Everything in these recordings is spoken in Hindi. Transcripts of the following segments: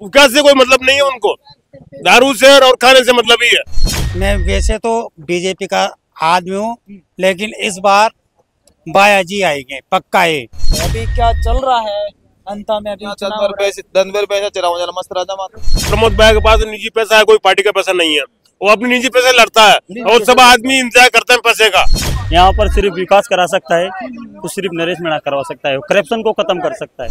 विकास से कोई मतलब नहीं है उनको, दारू से और खाने से मतलब ही है। मैं वैसे तो बीजेपी का आदमी हूँ, लेकिन इस बार बाया जी आएंगे पक्का है। अभी क्या चल रहा है अंता में? अभी चुनाव हो रहा है। 10 पैसा चलाओ जरा मस्त राजा माता। प्रमोद भाई के पास निजी पैसा है, कोई पार्टी का पैसा नहीं है, वो अपनी निजी पैसे लड़ता है और सब आदमी इंतजार करते हैं पैसे का। यहाँ पर सिर्फ विकास करा सकता है तो सिर्फ नरेश मीणा करवा सकता है, करप्शन को खत्म कर सकता है।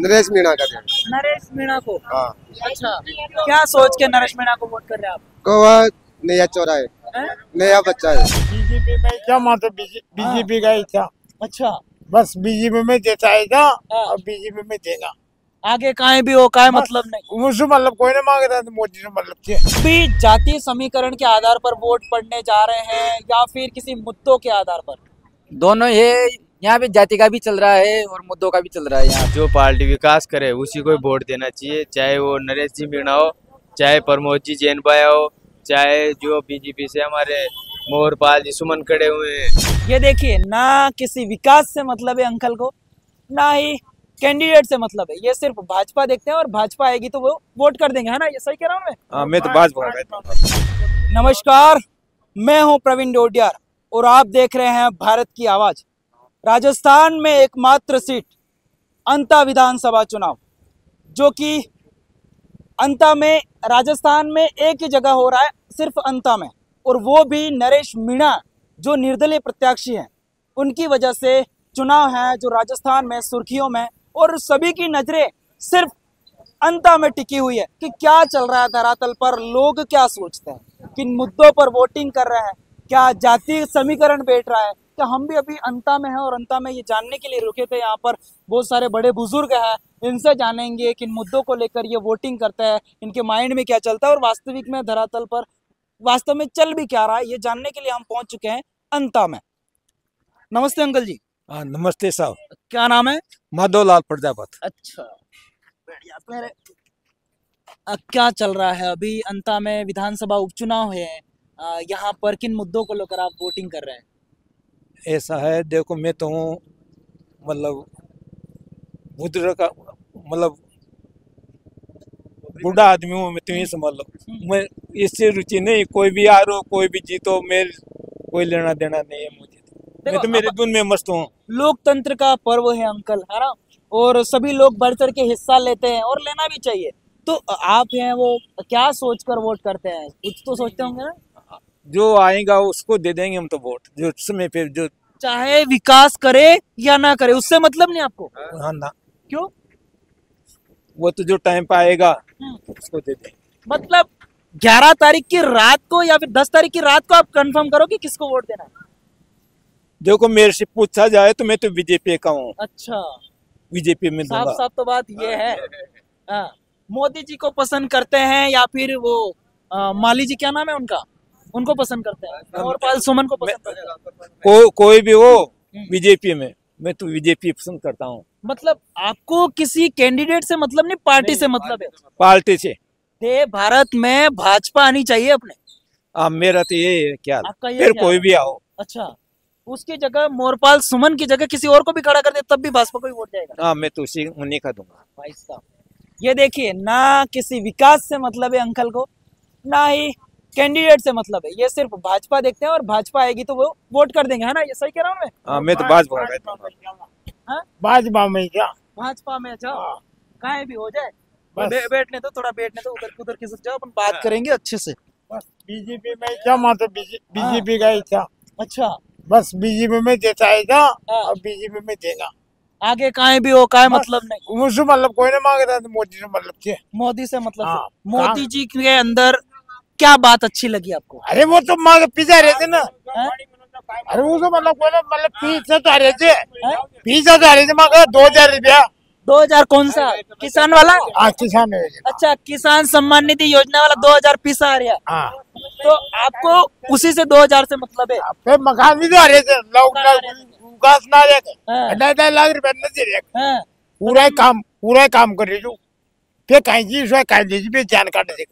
नरेश मीणा का नरेश मीणा को। हाँ। अच्छा, क्या सोच के नरेश मीणा को वोट कर रहे हैं आप? को वह नया चौरा है, नया बच्चा है। बीजेपी में क्या मतलब बीजेपी का ही था। अच्छा, बस बीजेपी में देता आएगा और बीजेपी में देगा, आगे काहे भी हो काहे मतलब नहीं। मुझसे मतलब कोई नहीं मांगता तो मोदी से मतलब थे। अभी जातीय समीकरण के आधार पर वोट पड़ने जा रहे हैं या फिर किसी मुद्दों के आधार पर? दोनों है, यहाँ पे जाति का भी चल रहा है और मुद्दों का भी चल रहा है। यहाँ जो पार्टी विकास करे उसी को वोट देना चाहिए, चाहे वो नरेश जी मीणा हो, चाहे प्रमोद जी जैन बाया हो, चाहे जो बीजेपी से हमारे मोहरपाल जी सुमन खड़े हुए हैं। ये देखिए, ना किसी विकास से मतलब है अंकल को, ना ही कैंडिडेट से मतलब है। ये सिर्फ भाजपा देखते हैं और भाजपा आएगी तो वो वोट कर देंगे, है ना? ये सही कह रहा हूँ मैं? हाँ, मैं तो भाजपा। नमस्कार, मैं हूं प्रवीण डोडियार और आप देख रहे हैं भारत की आवाज। राजस्थान में एकमात्र सीट अंता विधानसभा चुनाव, जो कि अंता में राजस्थान में एक ही जगह हो रहा है, सिर्फ अंता में, और वो भी नरेश मीणा जो निर्दलीय प्रत्याशी हैं उनकी वजह से चुनाव है जो राजस्थान में सुर्खियों में, और सभी की नजरें सिर्फ अंता में टिकी हुई है कि क्या चल रहा है धरातल पर, लोग क्या सोचते हैं, किन मुद्दों पर वोटिंग कर रहे हैं, क्या जातीय समीकरण बैठ रहा है। तो हम भी अभी अंता में हैं और अंता में ये जानने के लिए रुके थे। यहाँ पर बहुत सारे बड़े बुजुर्ग हैं, इनसे जानेंगे किन मुद्दों को लेकर ये वोटिंग करते हैं, इनके माइंड में क्या चलता है और वास्तविक में धरातल पर वास्तव में चल भी क्या रहा है, ये जानने के लिए हम पहुंच चुके हैं अंता में। नमस्ते अंकल जी। हाँ, नमस्ते साहब। क्या नाम है? माधोलाल प्रजापत। अच्छा, बढ़िया। मेरे क्या चल रहा है अभी अंता में? विधानसभा उपचुनाव है, यहाँ पर किन मुद्दों को लेकर आप वोटिंग कर रहे हैं? ऐसा है, देखो मैं तो हूँ मतलब बुजुर्ग का मतलब बूढ़ा आदमी हूँ, मैं तो ये समझ लो। मैं इससे रुचि नहीं, कोई भी आ रो कोई भी जीतो, मेरे कोई लेना देना नहीं है मुझे। मैं तो मेरे धुन में मस्त हूँ। लोकतंत्र का पर्व है अंकल, है ना? और सभी लोग बढ़ चढ़ के हिस्सा लेते हैं और लेना भी चाहिए। तो आप हैं वो क्या सोचकर वोट करते हैं? कुछ तो सोचते होंगे ना? जो आएगा उसको दे देंगे हम तो वोट, जो समय पे जो चाहे विकास करे या ना करे, उससे मतलब नहीं आपको? हाँ ना, क्यों? वो तो जो टाइम पे आएगा उसको दे देंगे। मतलब 11 तारीख की रात को या फिर 10 तारीख की रात को आप कंफर्म करो कि किसको वोट देना है? देखो मेरे से पूछा जाए तो मैं तो बीजेपी का हूँ। अच्छा, बीजेपी में दूंगा। साफ तो बात ये है। हाँ, मोदी जी को पसंद करते हैं या फिर वो माली जी, क्या नाम है उनका, उनको पसंद करते हैं? मोहरपाल सुमन को पसंद करते हैं? कोई भी हो बीजेपी में, मैं तो बीजेपी पसंद करता हूँ। मतलब आपको किसी कैंडिडेट से मतलब नहीं, पार्टी से मतलब है? पार्टी से भारत में भाजपा आनी चाहिए अपने। मेरा तो ये है क्या, आपका ये फिर क्या कोई है? भी आओ। अच्छा, उसकी जगह मोहरपाल सुमन की जगह किसी और को भी खड़ा कर दे तब भी भाजपा को ही वोट जाएगा? हाँ, मैं तो उसी उन्हीं का दूंगा। भाई साहब, ये देखिए, ना किसी विकास से मतलब है अंकल को, ना ही कैंडिडेट से मतलब है। ये सिर्फ भाजपा देखते हैं और भाजपा आएगी तो वो वोट कर देंगे, है ना? ये सही कह रहा हूँ मैं? हाँ, मैं तो भाजपा में क्या, भाजपा में जाओ, काहे भी हो जाए। बैठने तो थोड़ा, बैठने तो उधर उधर किसी जाओ, अपन बात करेंगे अच्छे से। बीजेपी में क्या मतलब बीजेपी का ही था। अच्छा, बस बीजेपी में देता आएगा और बीजेपी में देगा, आगे काहे भी हो काहे मतलब नहीं। मुझसे मतलब कोई नहीं मांगता तो मोदी से मतलब थे। मोदी से मतलब हाँ, मोदी जी के अंदर क्या बात अच्छी लगी आपको? अरे वो तो मांग पिज्जा रहे थे ना। अरे वो तो मतलब कोई मतलब पिज्जा तो आ रहे थे, पिज्जा तो आ रहे थे, मांगा 2000 रुपया। 2000 कौन सा? किसान वाला? हाँ, किसान है। अच्छा, किसान सम्मान निधि योजना वाला 2000 पिसा आ रहा। हाँ, तो आपको उसी से 2000 से मतलब है? फिर मकान भी तो आ रहे थे, लोग घास ना रहे, 2.5 लाख रुपया न दे रहे, पूरा काम कर रहे जो। फिर कहीं जी फिर जान काट दे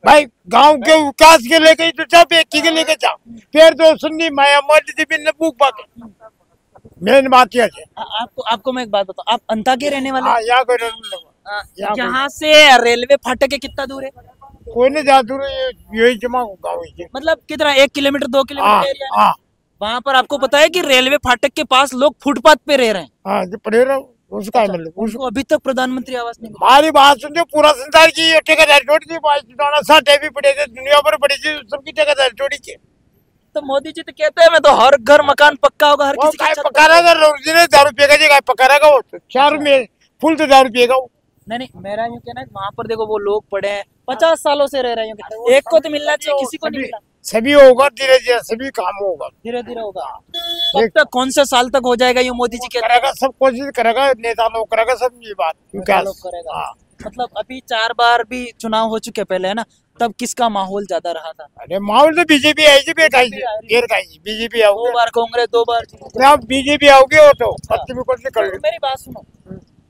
भाई, गांव के विकास के लेके तो सब एक ही के लेके जाओ, फिर तो सुननी माया मर्द बिन भूख पाके मेन बात यह है। आपको मैं एक बात बताऊं, आप अंता के रहने वाले? हाँ, यहाँ कोई यहाँ से रेलवे फाटक है कितना दूर है? कोई नहीं जा दूर यही जमा गाँव ही मतलब कितना 1 किलोमीटर 2 हाँ किलोमीटर एरिया है? हाँ वहाँ पर आपको पता है कि रेलवे फाटक के पास लोग फुटपाथ पे रह रहे हैं। हाँ जो पढ़े रहो उसका मतलब उनको अभी तक प्रधानमंत्री आवास नहीं मिला। हमारी बात सुन पूरा संसार की ठेकेदारी छोड़ दी साठे भी पड़े थे दुनिया पर पड़ी थी सबकी ठेकेदारी छोड़ी थी। तो मोदी जी तो कहते हैं मैं तो हर घर मकान पक्का होगा हर वो किसी काय की छत पका रहेगा रोज 10 रुपये का जी पका रहेगा वो तो 4 में फुल तो 10 रुपये का वो। नहीं मेरा यूँ कहना है वहाँ पर देखो वो लोग पड़े हैं 50 सालों से रह रहे हैं एक को तो मिलना चाहिए किसी को नहीं मिला। सभी होगा धीरे धीरे सभी काम होगा धीरे धीरे होगा। कब तक कौन से साल तक हो जाएगा ये मोदी जी कहते हैं? करेगा सब कोशिश करेगा नेता लोग करेगा सब ये बात नेता लोग करेगा। हाँ। मतलब अभी 4 बार भी चुनाव हो चुके पहले है ना, तब किसका माहौल ज्यादा रहा था? अरे माहौल तो बीजेपी आई थी बेटा बीजेपी 2 बार कांग्रेस 2 बार बीजेपी आओगे वो तो पश्चिमी कोशिश कर मेरी बात सुनो,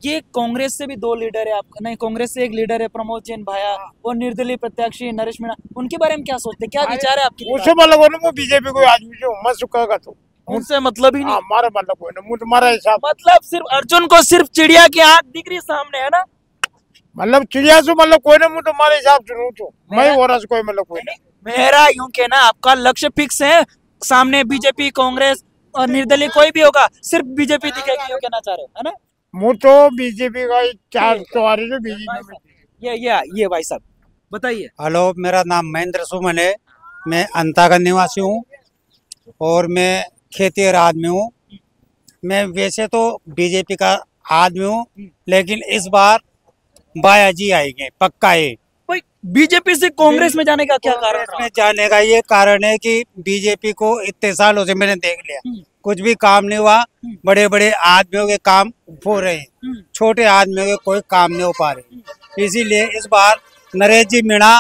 ये कांग्रेस से भी 2 लीडर है आपका, नहीं कांग्रेस से 1 लीडर है प्रमोद जैन भाया और निर्दलीय प्रत्याशी नरेश मीणा, उनके बारे में क्या सोचते हैं, क्या विचार है आपके? उससे मतलब ना वो बीजेपी को आदमी जो मत सुखेगा तो उनसे मतलब ही नहीं। हमारा मतलब कोई ना तुम्हारा हिसाब मतलब सिर्फ अर्जुन को सिर्फ चिड़िया की आंख दिख रही सामने है ना, मतलब चिड़िया से मतलब कोई ना मुझे तुम्हारे हिसाब से तो मैं हो रहा कोई मतलब कोई नहीं। मेरा यूं कहना आपका लक्ष्य फिक्स है, सामने बीजेपी कांग्रेस और निर्दलीय कोई भी होगा सिर्फ बीजेपी दिखेगी, यूं कहना चाह रहे हो है ना? मुझे तो बीजेपी का 4 सवारी जो बीजेपी ये भाई साहब बताइए। हेलो, मेरा नाम महेंद्र सुमन है, मैं अंता का निवासी हूँ और मैं खेतीहर आदमी हूँ। मैं वैसे तो बीजेपी का आदमी हूँ लेकिन इस बार बाया जी आएंगे पक्का है। भाई बीजेपी से कांग्रेस में जाने का क्या कारण में जाने का ये कारण है कि बीजेपी को इतने सालों से मैंने देख लिया कुछ भी काम नहीं हुआ। बड़े बड़े आदमियों के काम हो रहे हैं, छोटे आदमियों के कोई काम नहीं हो पा रहे। इसीलिए इस बार नरेश जी मीणा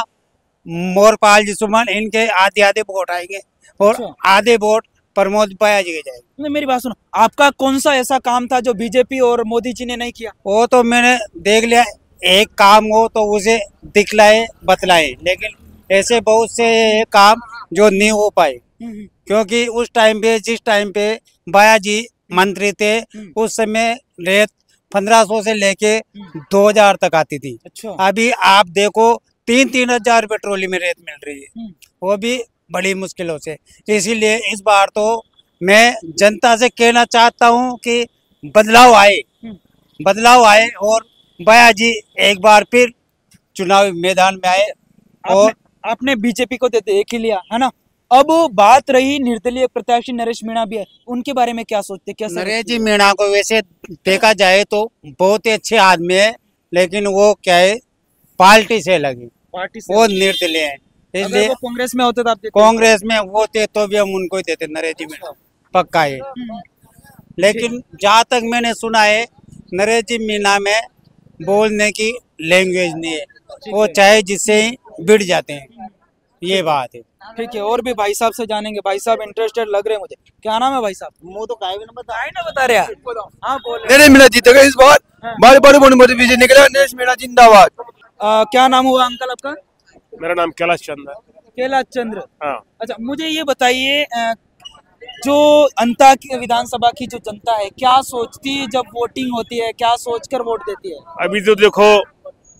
मोरपाल जी सुमन इनके आधे वोट आएंगे और आधे वोट प्रमोद बाया जी के जाएंगे। मेरी बात सुनो, आपका कौन सा ऐसा काम था जो बीजेपी और मोदी जी ने नहीं किया? वो तो मैंने देख लिया, एक काम हो तो उसे दिखलाए बतलाए, लेकिन ऐसे बहुत से काम जो नहीं हो पाए क्योंकि उस टाइम पे जिस टाइम पे बाया जी मंत्री थे उस समय रेत 1500 से लेके 2000 तक आती थी। अच्छा। अभी आप देखो 3-3 हजार पेट्रोल में रेत मिल रही है, वो भी बड़ी मुश्किलों से। इसीलिए इस बार तो मैं जनता से कहना चाहता हूँ कि बदलाव आए और बाया जी एक बार फिर चुनावी मैदान में आए। और आपने बीजेपी को देख ही लिया है ना, अब बात रही निर्दलीय प्रत्याशी नरेश मीणा भी है, उनके बारे में क्या सोचते? क्या नरेश जी मीणा को वैसे देखा जाए तो बहुत ही अच्छे आदमी है, लेकिन वो क्या है पार्टी से लगे, वो निर्दलीय है। इसलिए कांग्रेस में होते तो आप कांग्रेस में होते तो भी हम उनको ही देते, नरेश जी मीणा पक्का है। लेकिन जहाँ तक मैंने सुना है नरेश जी मीणा में बोलने की लैंग्वेज नहीं है, वो चाहे जिससे ही भिड़ जाते हैं, ये बात है। ठीक है, और भी भाई साहब से जानेंगे। भाई साहब इंटरेस्टेड लग रहे हैं मुझे, क्या नाम है भाई साहब? मुँह तो काय ना बता रहे। हाँ बोल। नरेश मीणा जीतेगा इस बार, बार बार बोल विजय निकला, नरेश मीणा जिंदाबाद। क्या नाम हुआ अंकल आपका? मेरा नाम कैलाश चंद्र। कैलाश चंद्र, हाँ। अच्छा मुझे ये बताइए, जो अंता की विधानसभा की जो जनता है क्या सोचती है जब वोटिंग होती है, क्या सोचकर वोट देती है? अभी तो देखो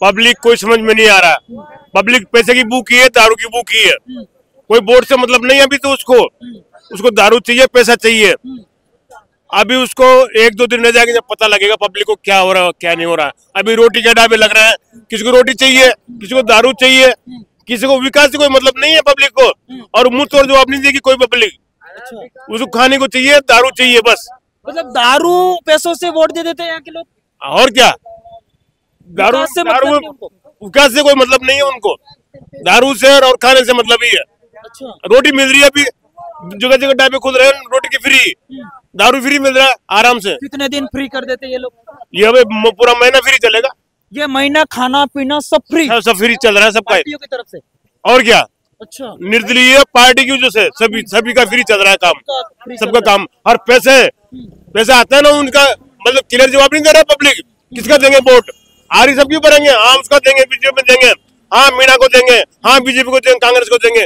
पब्लिक कोई समझ में नहीं आ रहा, पब्लिक पैसे की भूखी है, दारू की भूखी है, कोई वोट से मतलब नहीं। अभी तो उसको दारू चाहिए, पैसा चाहिए। अभी उसको 1-2 दिन रह जाएंगे जब पता लगेगा पब्लिक को क्या हो रहा है क्या नहीं हो रहा है। अभी रोटी के ढाबे लग रहा है, किसी को रोटी चाहिए, किसी को दारू चाहिए, किसी को विकास से कोई मतलब नहीं है पब्लिक को, और मुंह तोड़ जवाब नहीं देगी कोई पब्लिक। उसको खाने को चाहिए, दारू चाहिए बस। मतलब दारू पैसों से वोट दे देते हैं यहाँ के लोग, और क्या? दारू विकास से दारू मतलब नहीं उनको। विकास से कोई मतलब नहीं है उनको, दारू से और खाने से मतलब ही है। अच्छा। रोटी मिल रही है, अभी जगह जगह ढाबे खुल रहे हैं, रोटी की फ्री, दारू फ्री मिल रहा है आराम से। कितने दिन फ्री कर देते ये लोग? ये अभी पूरा महीना फ्री चलेगा, ये महीना खाना पीना सब फ्री, सब फ्री चल रहा है सबका पार्टियों की तरफ से। और क्या? अच्छा। निर्दलीय पार्टी की वजह से सभी का फ्री चल रहा है काम, सबका काम। और पैसा आता है ना उनका, मतलब क्लियर जवाब नहीं दे रहा पब्लिक, किसका देंगे वोट? आरी सबकी भरेंगे, हाँ उसका देंगे, बीजेपी में देंगे, हाँ मीणा को देंगे, हाँ बीजेपी को देंगे, कांग्रेस को देंगे,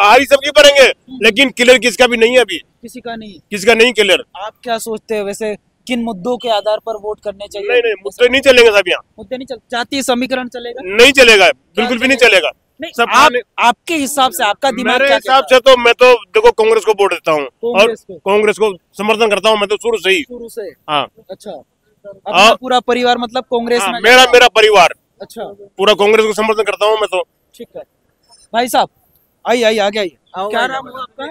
आरी सबकी भरेंगे, लेकिन क्लियर किसका भी नहीं है अभी, किसी का नहीं, किसका नहीं क्लियर। आप क्या सोचते हैं वैसे किन मुद्दों के आधार पर वोट करने चाहिए? नहीं मुद्दे नहीं चलेंगे साहब, यहाँ मुद्दे नहीं चल, जातीय समीकरण चलेगा? नहीं चलेगा, बिल्कुल भी नहीं चलेगा। नहीं, सब आपके हिसाब से आपका दिमाग मेरे क्या हिसाब कहता से तो मैं तो देखो कांग्रेस को वोट देता हूँ और कांग्रेस को? कांग्रेस को समर्थन करता हूँ मैं तो शुरू से ही। है? शुरू से? हाँ अच्छा, अपना पूरा परिवार मतलब कांग्रेस हाँ, में? मेरा परिवार अच्छा, पूरा कांग्रेस को समर्थन करता हूँ मैं तो। ठीक है भाई साहब, आइए आगे आइए। क्या नाम हुआ आपका?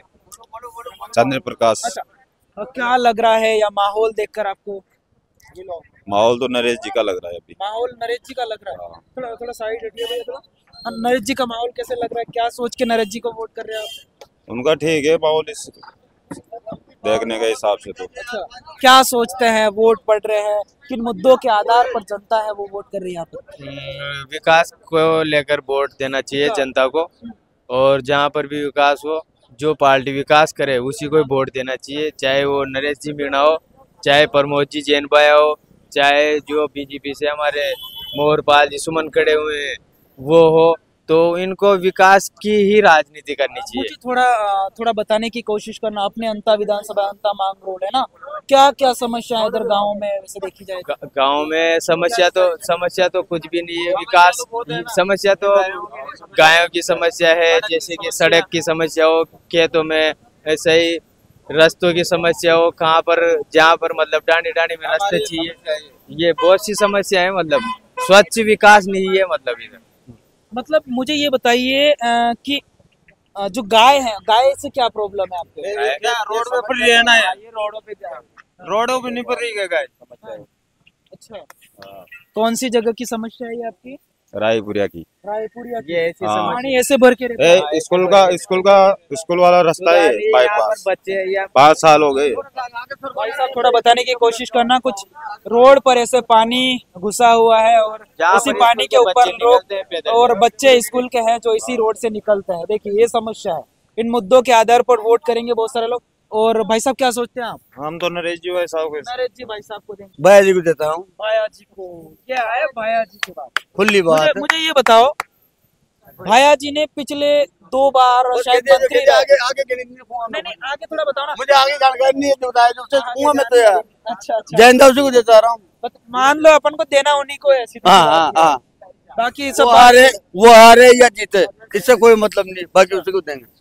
चंद्र प्रकाश। अच्छा, और क्या लग रहा है या माहौल देखकर आपको? माहौल तो नरेश जी का लग रहा है अभी। माहौल नरेश जी का लग रहा है? थोड़ा थोड़ा साइड हटिए भैया थोड़ा। हाँ, नरेश जी का माहौल कैसे लग रहा है? क्या सोच के नरेश जी को वोट कर रहे हैं आप? उनका ठीक है माहौल, इस देखने के हिसाब से तो। अच्छा, क्या सोचते हैं? वोट पड़ रहे हैं, किन मुद्दों के आधार पर जनता है वो वोट कर रही है यहाँ पर? विकास को लेकर वोट देना चाहिए जनता को, और जहाँ पर भी विकास हो, जो पार्टी विकास करे उसी को वोट देना चाहिए, चाहे वो नरेश जी मीणा हो, चाहे प्रमोद जी जैन भाया हो, चाहे जो बीजेपी से हमारे मोहरपाल जी सुमन खड़े हुए हैं वो हो, तो इनको विकास की ही राजनीति करनी चाहिए। मुझे थोड़ा बताने की कोशिश करना। अपने अंता विधानसभा अंता मांग रोड है ना, क्या क्या समस्या है इधर गाँव में वैसे देखी जाए? गांव में समस्या तो कुछ भी नहीं है। विकास समस्या तो गायों की समस्या है, जैसे कि सड़क की समस्या हो, खेतों में ऐसे ही रास्तों की समस्या हो, कहाँ पर जहाँ पर मतलब डांडी में रास्ते चाहिए, ये बहुत सी समस्या है। मतलब स्वच्छ विकास नहीं है मतलब इधर। मतलब मुझे ये बताइए कि जो गाय है, गाय से क्या प्रॉब्लम है आपको? रोड पे पड़ रहना है, ये रोडों पे क्या है? रोडों पे नहीं पड़ रही है गाय। अच्छा, कौन सी जगह की समस्या है ये आपकी? रायपुरिया की। रायपुरिया की? ये ऐसी पानी ऐसे भर के रहता है? स्कूल वाला रास्ता है बाईपास, बच्चे 5 साल हो गए। भाई साहब थोड़ा बताने की कोशिश करना। कुछ रोड पर ऐसे पानी घुसा हुआ है और इसी पानी के ऊपर लोग और बच्चे स्कूल के हैं जो इसी रोड से निकलते हैं। देखिए ये समस्या है। इन मुद्दों के आधार पर वोट करेंगे बहुत सारे लोग। और भाई साहब क्या सोचते हैं आप? हम तो नरेश जी भाई साहब नरेश जी भाई साहब को देंगे। भैया जी को देता हूँ। भाया जी को? क्या है भाया जी की बात? खुली बात। मुझे ये बताओ, भाया जी ने पिछले 2 बार शायद मंत्री आगे नहीं आगे थोड़ा बताओ ना। मुझे आगे जानकारी नहीं है, बताया जो उससे कुआं में तो यार। अच्छा जैन उसी को देता रहा हूँ। मान लो अपन को देना उन्हीं को है, ऐसी हाँ। बाकी सब वो हारे या जीते इससे कोई मतलब नहीं, बाकी उसी को देंगे।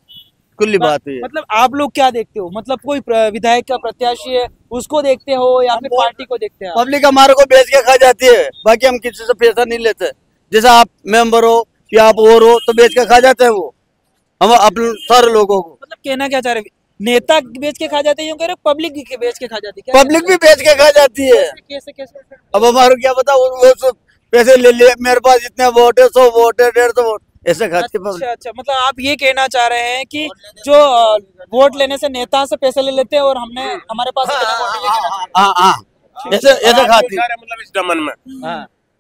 खुली बात है। मतलब आप लोग क्या देखते हो? मतलब कोई विधायक का प्रत्याशी है उसको देखते हो या फिर पार्टी को देखते हैं? पब्लिक हमारे को बेच के खा जाती है, बाकी हम किसी से पैसा नहीं लेते। जैसे आप मेंबर हो या आप और हो तो बेच के खा जाते हैं वो हम अपने सारे लोगों को। मतलब कहना क्या चाह रहे? नेता बेच के खा जाते हैं, यूं कह रहे पब्लिक भी बेच के खा जाती है? पब्लिक भी बेच के खा जाती है। कैसे? अब हमारे क्या पता, वो सब पैसे ले लिए, मेरे पास इतने वोट है, 100 वोट है, 150 वोट, ऐसे खाती है। अच्छा, मतलब आप ये कहना चाह रहे हैं कि जो वोट लेने से नेता से पैसे ले लेते हैं और हमने हमारे पास ऐसे खाती है मतलब इस दमन में।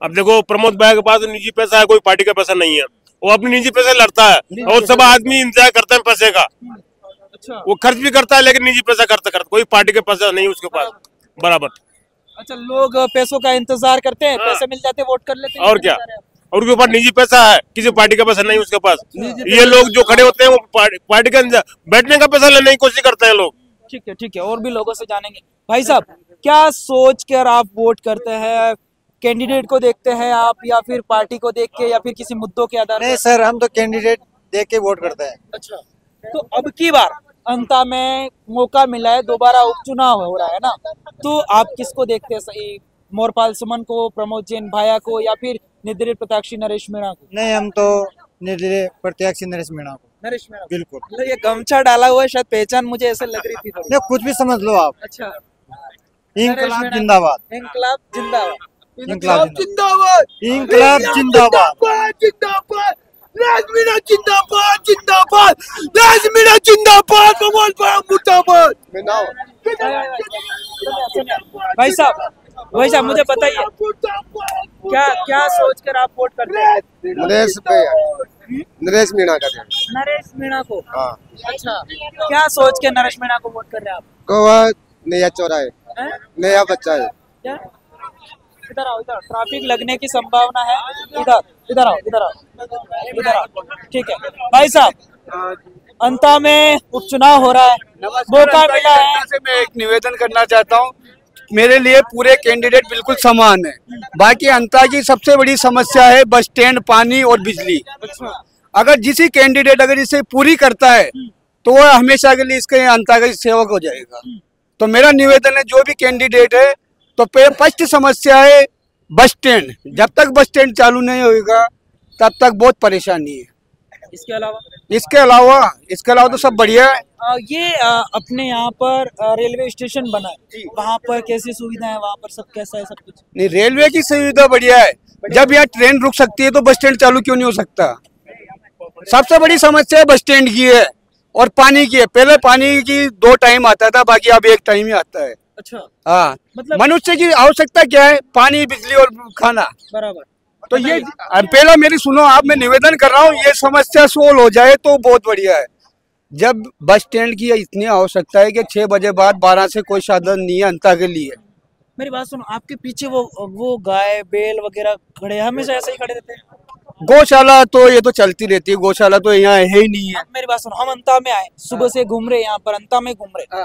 अब देखो प्रमोद भाई के पास निजी पैसा है, कोई पार्टी का पैसा नहीं है, वो अपनी निजी पैसे लड़ता है और सब आदमी इंतजार करते हैं पैसे का। अच्छा, वो खर्च भी करता है लेकिन निजी पैसा करता कोई पार्टी के पैसा नहीं उसके पास बराबर। अच्छा, लोग पैसों का इंतजार करते हैं, पैसे मिल जाते वोट कर लेते हैं। और क्या, और उसके पास निजी पैसा है, किसी पार्टी का पैसा नहीं उसके पास। ये लोग जो खड़े होते हैं वो पार्टी का बैठने का पैसा लेने की कोशिश करते हैं लोग। ठीक है और भी लोगों से जानेंगे। भाई साहब क्या सोच कर आप वोट करते हैं? कैंडिडेट को देखते हैं आप या फिर पार्टी को देख के या फिर किसी मुद्दों के आधार? नहीं सर, हम तो कैंडिडेट देख के वोट करते हैं। अच्छा, तो अब की बार अंता में मौका मिला है, दोबारा उपचुनाव हो रहा है ना, तो आप किसको देखते हैं सही? मोहरपाल सुमन को, प्रमोद जैन भाया को या फिर निर्दलीय प्रत्याशी नरेश मीणा को? नहीं, हम तो निर्दलीय प्रत्याशी नरेश मीणा को। नरेश मीणा बिल्कुल। मतलब ये गमछा डाला हुआ है, शायद पहचान मुझे ऐसे लग रही थी थोड़ी। नहीं, कुछ भी समझ लो आप। अच्छा, इंकलाब जिंदाबाद। इंकलाब जिंदाबाद। इंकलाब जिंदाबाद। इंकलाब जिंदाबाद। जिंदाबाद। नरेश मीणा जिंदाबाद, जिंदाबाद। नरेश मीणा जिंदाबाद, प्रमोद भाई मुर्दाबाद। भाई साहब मुझे बताइए क्या सोचकर आप वोट करते हैं? नरेश मीणा का दें। नरेश मीणा को? हाँ। अच्छा, क्या सोच के नरेश मीणा को वोट कर रहे हैं आप? को वह नया चौरा है, नया बच्चा है। क्या? इधर आओ, इधर ट्रैफिक लगने की संभावना है। इधर आओ। ठीक है भाई साहब, अंता में उपचुनाव हो रहा है, मौका मिला है। मैं एक निवेदन करना चाहता हूँ मेरे लिए पूरे कैंडिडेट बिल्कुल समान है। बाकी अंता की सबसे बड़ी समस्या है बस स्टैंड, पानी और बिजली। अगर जिसी कैंडिडेट अगर इसे पूरी करता है तो वह हमेशा के लिए इसके अंता का सेवक हो जाएगा। तो मेरा निवेदन है जो भी कैंडिडेट है, तो फर्स्ट समस्या है बस स्टैंड। जब तक बस स्टैंड चालू नहीं होगा तब तक बहुत परेशानी है। इसके अलावा तो सब बढ़िया है। ये अपने यहाँ पर रेलवे स्टेशन बना है, वहाँ पर कैसी सुविधा है, वहाँ पर सब कैसा है, सब कुछ? नहीं, रेलवे की सुविधा बढ़िया है। जब यहाँ ट्रेन रुक सकती है तो बस स्टैंड चालू क्यों नहीं हो सकता? सबसे बड़ी समस्या बस स्टैंड की है और पानी की है। पहले पानी की 2 टाइम आता था, बाकी अब 1 टाइम ही आता है। अच्छा, हाँ, मतलब मनुष्य की आवश्यकता क्या है? पानी, बिजली और खाना। बराबर। तो ये पहला मेरी सुनो आप, मैं निवेदन कर रहा हूँ ये समस्या सोल्व हो जाए तो बहुत बढ़िया है। जब बस स्टैंड की इतनी आवश्यकता है कि 6 बजे बाद 12 से कोई साधन नहीं है अंता के लिए। मेरी बात सुनो, आपके पीछे वो गाय बैल वगैरह खड़े हैं, हमेशा ऐसे ही खड़े रहते हैं? गौशाला तो ये तो चलती रहती है, गौशाला तो यहाँ है ही नहीं है। मेरी बात सुनो, हम अंता में आए, सुबह से घूम रहे, यहाँ पर अंता में घूम रहे,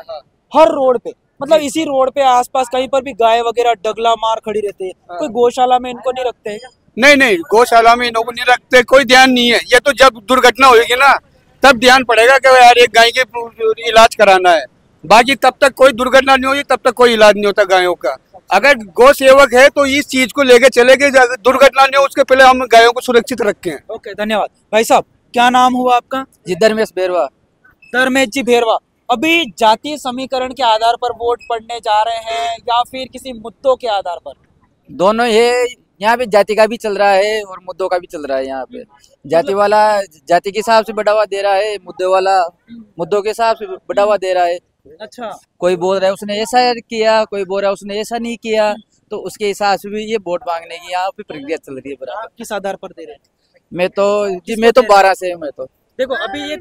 हर रोड पे, मतलब इसी रोड पे आसपास कहीं पर भी गाय वगैरह डगला मार खड़ी रहती है। कोई गौशाला में इनको नहीं रखते हैं? नहीं, गौशाला में इनको नहीं रखते, कोई ध्यान नहीं है। ये तो जब दुर्घटना होगी ना तब ध्यान पड़ेगा कि यार एक गाय के इलाज कराना है। बाकी तब तक कोई दुर्घटना नहीं होगी, तब तक कोई इलाज नहीं होता गायों का। अगर गौ सेवक है तो इस चीज को लेके चले कि दुर्घटना नहीं हो उसके पहले हम गायों को सुरक्षित रखें। ओके, धन्यवाद। भाई साहब, क्या नाम हुआ आपका? जी, धर्मेश भेरवा। धर्मेश जी भेरवा, अभी जातीय समीकरण के आधार पर वोट पड़ने जा रहे हैं या फिर किसी मुद्दों के आधार पर? दोनों है। यहाँ पे जाति का भी चल रहा है और मुद्दों का भी चल रहा है। यहाँ पे जाति वाला जाति के हिसाब से बढ़ावा दे रहा है, मुद्दे वाला मुद्दों के हिसाब से बढ़ावा दे रहा है। अच्छा, कोई बोल रहा है उसने ऐसा किया, कोई बोल रहा है उसने ऐसा नहीं किया, तो उसके हिसाब से भी ये वोट मांगने की यहाँ पे प्रक्रिया चल रही है बराबर। आप किस आधार पर दे रहे हैं? मैं तो 12 से हूँ। मैं तो देखो, अभी ये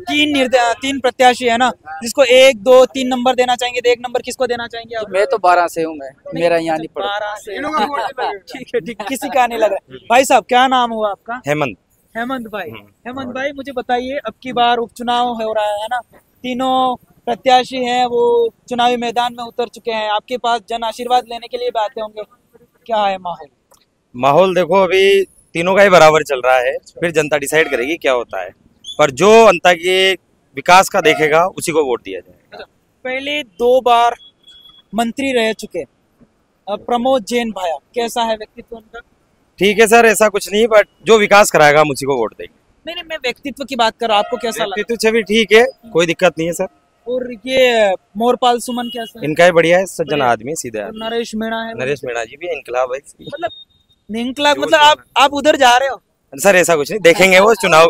3 प्रत्याशी है ना, जिसको 1, 2, 3 नंबर देना चाहेंगे, तो 1 नंबर किसको देना चाहेंगे आप? मैं तो 12 से हूँ। मेरा यहाँ नहीं पड़ा। 12 से ठीक है, किसी का नहीं लगा। भाई साहब, क्या नाम हुआ आपका? हेमंत भाई। हेमंत भाई, मुझे बताइए, अब की बार उपचुनाव हो रहा है ना, तीनों प्रत्याशी हैं वो चुनावी मैदान में उतर चुके हैं, आपके पास जन आशीर्वाद लेने के लिए भी आते होंगे, क्या है माहौल? देखो, अभी तीनों का ही बराबर चल रहा है, फिर जनता डिसाइड करेगी क्या होता है। पर जो अंता के विकास का देखेगा उसी को वोट दिया जाएगा। पहले 2 बार मंत्री रह चुके प्रमोद जैन भाया, कैसा है व्यक्तित्व उनका? ठीक है सर, ऐसा कुछ नहीं, बट जो विकास कराएगा हम उसी को वोट देंगे। नहीं, मैं व्यक्तित्व की बात कर रहा हूँ, आपको कैसा लगा? व्यक्तित्व से भी ठीक है, कोई दिक्कत नहीं है सर। और ये मोरपाल सुमन कैसा है? इनका ही बढ़िया है, सज्जन आदमी, सीधे आदमी। नरेश मीणा है? नरेश मीणा जी भी इनकलाब है। मतलब आप उधर जा रहे हो? सर ऐसा कुछ नहीं, देखेंगे वो चुनाव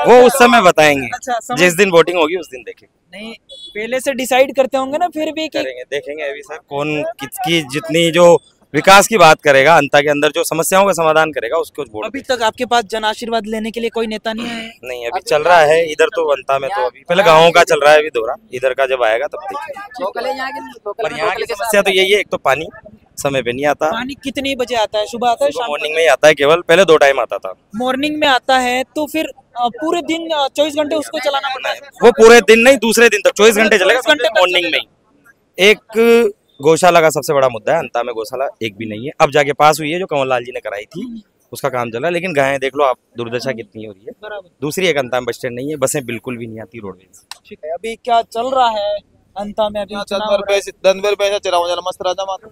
वो उस समय बताएंगे। अच्छा, जिस दिन वोटिंग होगी उस दिन देखेंगे। नहीं, पहले से डिसाइड करते होंगे ना, फिर भी करेंगे, देखेंगे अभी सर कौन किसकी जितनी जो विकास की बात करेगा, अंता के अंदर जो समस्याओं का समाधान करेगा उसको वोट। अभी तक आपके पास जन आशीर्वाद लेने के लिए कोई नेता नहीं है? नहीं, अभी चल रहा है इधर तो अंता में, तो अभी पहले गाँव का चल रहा है, अभी दौरा इधर का जब आएगा तब देखेंगे। पर यहाँ की समस्या तो यही है, एक तो पानी समय पे नहीं आता। पानी कितने बजे आता है? सुबह आता है, शाम? मॉर्निंग में ही आता है केवल, पहले 2 टाइम आता था। मॉर्निंग में आता है तो फिर पूरे दिन 24 घंटे उसको चलाना पड़ता है? वो पूरे दिन नहीं, दूसरे दिन तक 24 घंटे चलेगा, मॉर्निंग में ही। एक गौशाला का सबसे बड़ा मुद्दा है, अंता में गौशाला एक भी नहीं है। अब जाके पास हुई है, जो कंवर लाल जी ने कराई थी, उसका काम चल रहा है, लेकिन गायें देख लो आप, दुर्दशा कितनी हो रही है। दूसरी एक अंता में बस स्टैंड नहीं है, बसें बिल्कुल भी नहीं आती रोडवेज। ठीक है, अभी क्या चल रहा है अंता में? अभी पैसा चला मस्त राजा माता।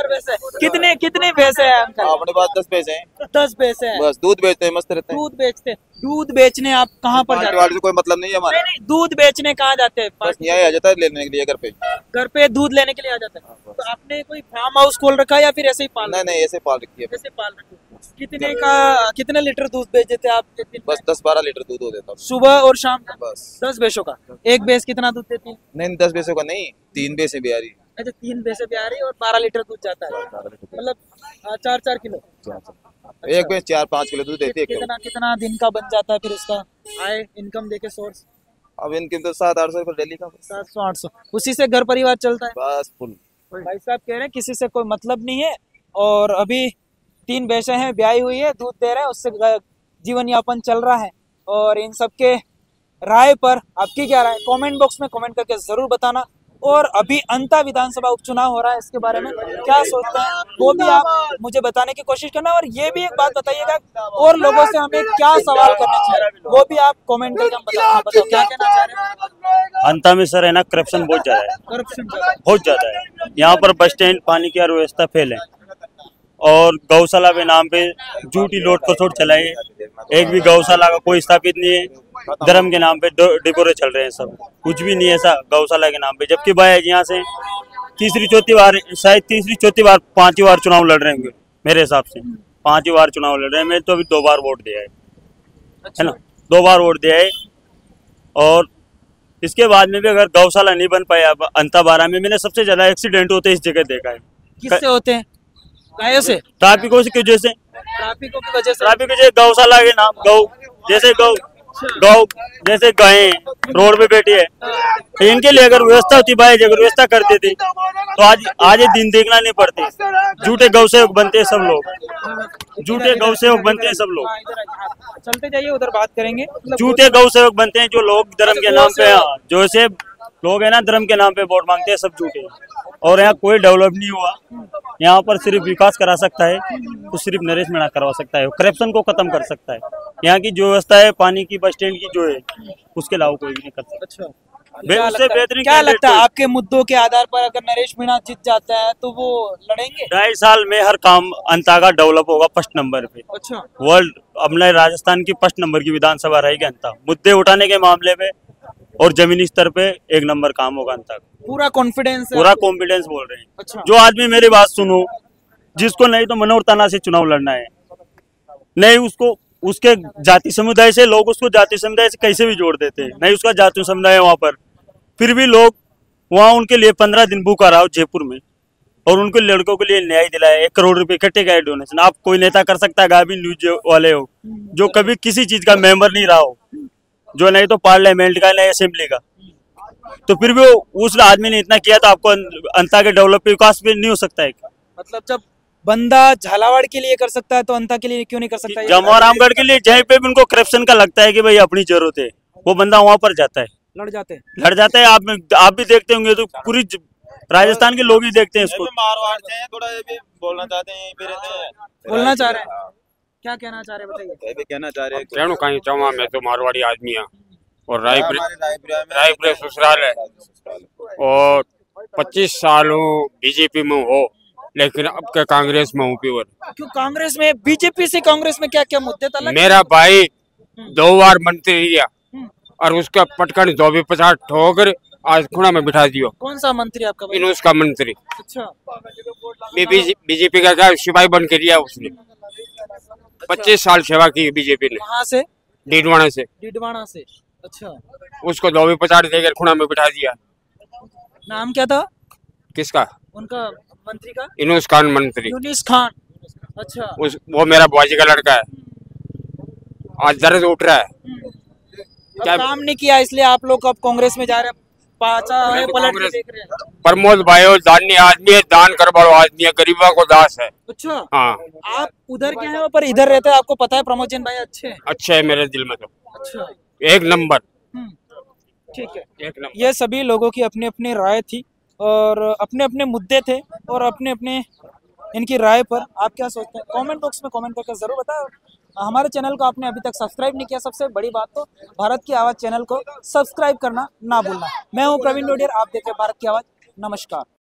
पैसे कितने पैसे हैं अंकल? अपने पास 10 पैसे हैं। 10 पैसे हैं, बस दूध बेचते हैं, मस्त रहते हैं। दूध बेचने आप कहाँ पर जाते हैं? कोई मतलब नहीं है हमारा। नहीं, दूध बेचने कहाँ जाते हैं? बस यहाँ आ जाता है लेने के लिए, घर पे दूध लेने के लिए आ जाते हैं। तो आपने कोई फार्म हाउस खोल रखा है या फिर ऐसे ही पाल? नहीं, ऐसे पाल रखी है। ऐसे पाल रखी है। कितने लीटर दूध बेच देते हैं आप? बस 10-12 लीटर दूध हो देता है सुबह और शाम का? बस 10 भैंसों का। एक भैंस कितना दूध देती है? नहीं, 10 भैंसों का नहीं, 3 भैंसें भी आ रही। अच्छा, 3 भैंसें भी आ रही है और 12 लीटर दूध जाता है, मतलब 4-4 किलो। एक भैंस 4-5 किलो दूध देती है। कितना दिन का बन जाता है फिर उसका आय इनकम देके सोर्स? अब इनकम तो 700-800 रुपये डेली का। 700-800, उसी से घर परिवार चलता है बस फुल। भाई साहब कह रहे हैं किसी से कोई मतलब नहीं है, और अभी 3 भैंसें हैं, ब्याही हुई है, दूध दे रहे हैं, उससे जीवन यापन चल रहा है। और इन सबके राय पर आपकी क्या राय? कमेंट बॉक्स में कमेंट करके जरूर बताना। और अभी अंता विधानसभा उपचुनाव हो रहा है, इसके बारे में क्या सोचते हैं वो भी आप मुझे बताने की कोशिश करना। और ये भी एक बात बताइएगा और लोगों से हमें क्या सवाल करना चाहिए वो भी आप कमेंट करके हम बताओ क्या कहना चाह रहे हैं। अंता में सर है ना, करप्शन बहुत ज्यादा है, करप्शन बहुत ज्यादा है। यहाँ पर बस स्टैंड, पानी की व्यवस्था फेल है और गौशाला के नाम पे झूठी लोट कसोट चलाई है। एक भी गौशाला का कोई स्थापित नहीं है। धर्म के नाम पे डिपोरे चल रहे हैं, सब कुछ भी नहीं है ऐसा गौशाला के नाम पे। जबकि भाई यहाँ से तीसरी चौथी बार 5वीं बार चुनाव लड़ रहे होंगे मेरे हिसाब से। 5वीं बार चुनाव लड़ रहे हैं। मैं तो अभी 2 बार वोट दिया है ना, 2 बार वोट दिया है। और इसके बाद में भी अगर गौशाला नहीं बन पाया अंता 12 में, मैंने सबसे ज्यादा एक्सीडेंट होते इस जगह देखा है। किससे होते हैं? गायों से? ट्रैफिकों की वजह से। ट्रैफिकों की वजह से? ट्रैफिक की गौशाला के नाम गौ जैसे गाय रोड पे बैठी है, तो इनके लिए अगर व्यवस्था होती भाई, अगर व्यवस्था करते थे तो आज ये दिन देखना नहीं पड़ते। झूठे गौ सेवक बनते हैं सब लोग, झूठे गौ सेवक बनते हैं सब लोग। चलते जाइए, उधर बात करेंगे। झूठे गौ सेवक बनते हैं जो लोग धर्म के नाम पे, जो ऐसे लोग है ना धर्म के नाम पे वोट मांगते हैं, सब झूठे। और यहाँ कोई डेवलप नहीं हुआ। यहाँ पर सिर्फ विकास करा सकता है तो सिर्फ नरेश मीणा करवा सकता है, करप्शन को खत्म कर सकता है। यहाँ की जो व्यवस्था है पानी की, बस स्टैंड की जो है, उसके अलावा कोई भी नहीं कर सकता। अच्छा, क्या लगता है आपके मुद्दों के आधार पर अगर नरेश मीणा जीत जाता है तो वो लड़ेंगे? 2.5 साल में हर काम अंता का डेवलप होगा फर्स्ट नंबर पे। अच्छा, वर्ल्ड अपने राजस्थान की फर्स्ट नंबर की विधानसभा रहेगी अंता। मुद्दे उठाने के मामले में और जमीनी स्तर पे 1 नंबर काम होगा अंता का। पूरा कॉन्फिडेंस है? पूरा कॉन्फिडेंस बोल रहे हैं। अच्छा। जो आदमी मेरी बात सुनो, जिसको नहीं तो मनोहर ताना से चुनाव लड़ना है, नहीं उसको उसके जाति समुदाय से, लोग उसको जाति समुदाय से कैसे भी जोड़ देते हैं, नहीं उसका जाति समुदाय है वहाँ पर, फिर भी लोग वहाँ उनके लिए 15 दिन भूखा रहा जयपुर में और उनके लड़कों के लिए न्याय दिलाया। 1 करोड़ रुपए इकट्ठे गए डोनेशन। आप कोई नेता कर सकता है, गाभी न्यूज वाले हो जो कभी किसी चीज का मेंबर नहीं रहा हो, जो नहीं तो पार्लियामेंट का, नहीं असेंबली का, तो फिर भी उस आदमी ने इतना किया तो आपको अंता के डेवलप विकास भी नहीं हो सकता है? मतलब जब बंदा झालावाड़ के लिए कर सकता है तो अंता के लिए क्यों नहीं कर सकता? जमुआ रामगढ़ के लिए जहाँ पे भी उनको करप्शन का लगता है कि भाई अपनी जरूरत है, वो बंदा वहां पर जाता है, लड़ जाते हैं। आप भी देखते होंगे, तो पूरी राजस्थान के लोग ही देखते हैं इसको। मारवाड़ से हैं, थोड़ा ये भी बोलना चाहते हैं, यहीं पे रहते हैं। बोलना चाह रहे हैं, क्या कहना चाह रहे हैं बताइए? ये भी कहना चाह रहे हैं। कहूँ कहीं चाहूँ मैं तो मारवाड़ी आदमी है और रायपुर ससुराल है और 25 साल हूँ बीजेपी में हो, लेकिन अब के कांग्रेस में हूँ प्योर। क्यों कांग्रेस में? बीजेपी से कांग्रेस में क्या क्या मुद्दे था? मेरा भाई 2 बार मंत्री लिया और उसका पटकन 250 ठोकर आज खुणा में बिठा दियो। कौन सा मंत्री आपका भाई? इनोस का मंत्री। अच्छा, बीजेपी का क्या सिपाही बन के लिया उसने। 25 साल सेवा की बीजेपी ने। कहाँ से? डीडवाना से। डीडवाना से, अच्छा। उसको 250 देकर खुणा में बिठा दिया। नाम क्या था किसका? उनका मंत्री का? इनोस खान मंत्री। यूनिस खान, अच्छा। वो मेरा बुआजी का लड़का है। आज दर्द उठ रहा है। क्या काम नहीं किया इसलिए आप लोग अब कांग्रेस में जा रहे हैं? पलट के देख रहे हैं। प्रमोद भाई दानी आदमी है, दान करवाओ आदमी है, गरीबों को दास है। अच्छा, हाँ। आप उधर के हैं पर इधर रहते हैं, आपको पता है प्रमोद जैन भाई अच्छे हैं? अच्छे है मेरे दिल में तो। अच्छा, 1 नंबर। ठीक है, 1 नंबर। ये सभी लोगों की अपनी अपनी राय थी और अपने अपने मुद्दे थे और अपने अपने इनकी राय पर आप क्या सोचते हैं कमेंट बॉक्स में कमेंट करके जरूर बताओ। हमारे चैनल को आपने अभी तक सब्सक्राइब नहीं किया, सबसे बड़ी बात तो भारत की आवाज़ चैनल को सब्सक्राइब करना ना भूलना। मैं हूं प्रवीण डोडियर, आप देख रहे हैं भारत की आवाज़। नमस्कार।